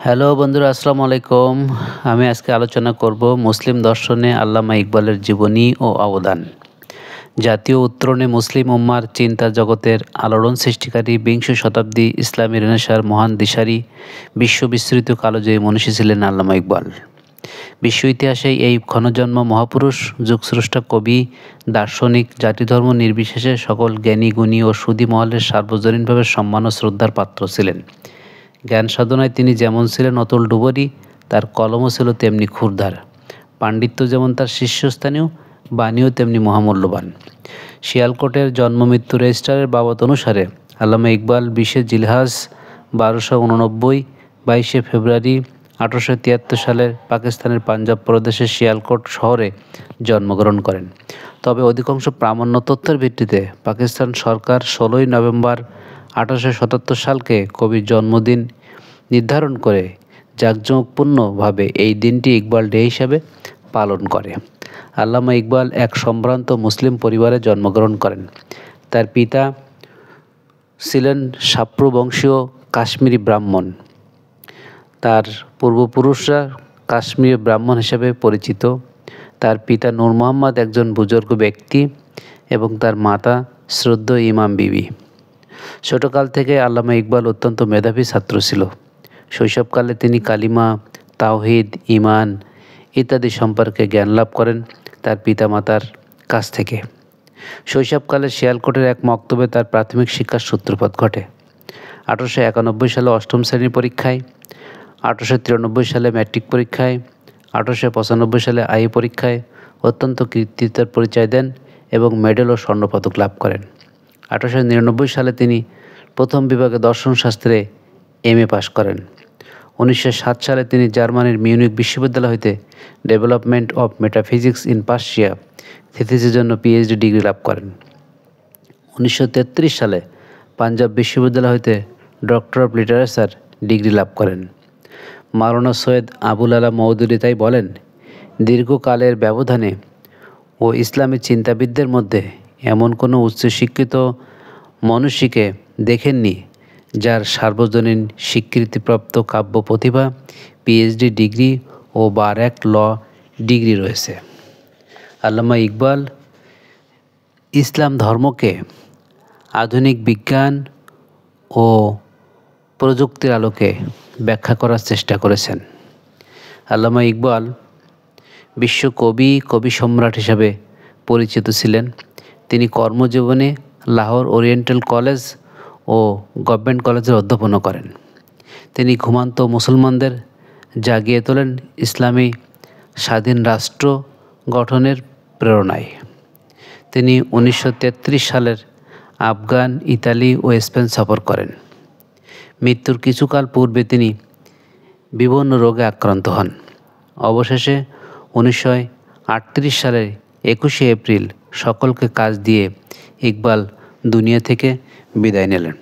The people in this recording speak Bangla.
হ্যালো বন্ধুরা, আসসালামু আলাইকুম। আমি আজকে আলোচনা করব মুসলিম দর্শনে আল্লামা ইকবালের জীবনী ও অবদান। জাতীয় উত্তরণে মুসলিম উম্মার চিন্তা জগতের আলোড়ন সৃষ্টিকারী বিংশ শতাব্দী ইসলামী রেনেসাঁর মহান দিশারি বিশ্ববিস্তৃত কালজয়ী মনীষী ছিলেন আল্লামা ইকবাল। বিশ্ব ইতিহাসে এই ক্ষণজন্ম মহাপুরুষ, যুগস্রষ্টা কবি, দার্শনিক, জাতিধর্ম নির্বিশেষে সকল জ্ঞানী গুণী ও সুধী মহলের সার্বজনীনভাবে সম্মান ও শ্রদ্ধার পাত্র ছিলেন। জ্ঞান সাধনায় তিনি যেমন ছিলেন অতুল ডুবুরি, তার কলমও ছিল তেমনি ক্ষুরধার। পাণ্ডিত্য যেমন তার শীর্ষস্থানীয়, বাণীও তেমনি মহামূল্যবান। শিয়ালকোটের জন্ম মৃত্যু রেজিস্ট্রারের বাবদ অনুসারে আল্লামা ইকবাল 20শে জিলহাজ 1289, 22শে ফেব্রুয়ারি 1873 সালে পাকিস্তানের পাঞ্জাব প্রদেশের শিয়ালকোট শহরে জন্মগ্রহণ করেন। তবে অধিকাংশ প্রামাণ্য তথ্যের ভিত্তিতে পাকিস্তান সরকার 16ই নভেম্বর 1877 সালকে কবির জন্মদিন নির্ধারণ করে জাঁকজমকপূর্ণভাবে এই দিনটি ইকবাল ডে হিসাবে পালন করে। আল্লামা ইকবাল এক সম্ভ্রান্ত মুসলিম পরিবারে জন্মগ্রহণ করেন। তার পিতা ছিলেন সাপ্রু বংশীয় কাশ্মীরি ব্রাহ্মণ। তার পূর্বপুরুষরা কাশ্মীরি ব্রাহ্মণ হিসেবে পরিচিত। তার পিতা নূর মোহাম্মদ একজন বুজুর্গ ব্যক্তি এবং তার মাতা শ্রদ্ধেয় ইমাম বিবি। ছোটকাল থেকে আল্লামা ইকবাল অত্যন্ত মেধাবী ছাত্র ছিল। শৈশবকালে তিনি কালিমা, তাওহীদ, ঈমান ইত্যাদি সম্পর্কে জ্ঞান লাভ করেন তার পিতামাতার কাছ থেকে। শৈশবকালে শিয়ালকোটের এক মক্তবে তার প্রাথমিক শিক্ষার সূত্রপাত ঘটে। 1891 সালে অষ্টম শ্রেণীর পরীক্ষায়, 1893 সালে ম্যাট্রিক পরীক্ষায়, 1895 সালে আই পরীক্ষায় অত্যন্ত কৃতিত্বের পরিচয় দেন এবং মেডেল ও স্বর্ণপদক লাভ করেন। 1899 সালে তিনি প্রথম বিভাগে দর্শনশাস্ত্রে MA পাশ করেন। 1907 সালে তিনি জার্মানির মিউনিখ বিশ্ববিদ্যালয় হইতে development of metaphysics in Persia থিসিসের জন্য PhD ডিগ্রি লাভ করেন। 1933 সালে পাঞ্জাব বিশ্ববিদ্যালয় হইতে ডক্টর অফ লিটারেচার ডিগ্রি লাভ করেন। মাওলানা সৈয়দ আবুল আলা মওদুদী তাই বলেন, দীর্ঘকালের ব্যবধানে ও ইসলামী চিন্তাবিদদের মধ্যে এমন কোনো উচ্চশিক্ষিত মনীষীকে দেখেননি যার সার্বজনীন স্বীকৃতিপ্রাপ্ত কাব্য প্রতিভা, PhD ডিগ্রি ও বার-1 ল ডিগ্রি রয়েছে। আল্লামা ইকবাল ইসলাম ধর্মকে আধুনিক বিজ্ঞান ও প্রযুক্তির আলোকে ব্যাখ্যা করার চেষ্টা করেছেন। আল্লামা ইকবাল বিশ্ব কবি সম্রাট হিসাবে পরিচিত ছিলেন। তিনি কর্মজীবনে লাহোর ওরিয়েন্টাল কলেজ ও গভর্নমেন্ট কলেজের অধ্যাপনা করেন। তিনি ঘুমান্ত মুসলমানদের জাগিয়ে তোলেন ইসলামী স্বাধীন রাষ্ট্র গঠনের প্রেরণায়। তিনি 1933 সালের আফগান, ইতালি ও স্পেন সফর করেন। মৃত্যুর কিছুকাল পূর্বে তিনি বিভিন্ন রোগে আক্রান্ত হন। অবশেষে 1938 সালের 21শে এপ্রিল সকলকে কাজ দিয়ে ইকবাল দুনিয়া থেকে বিদায় নিলেন।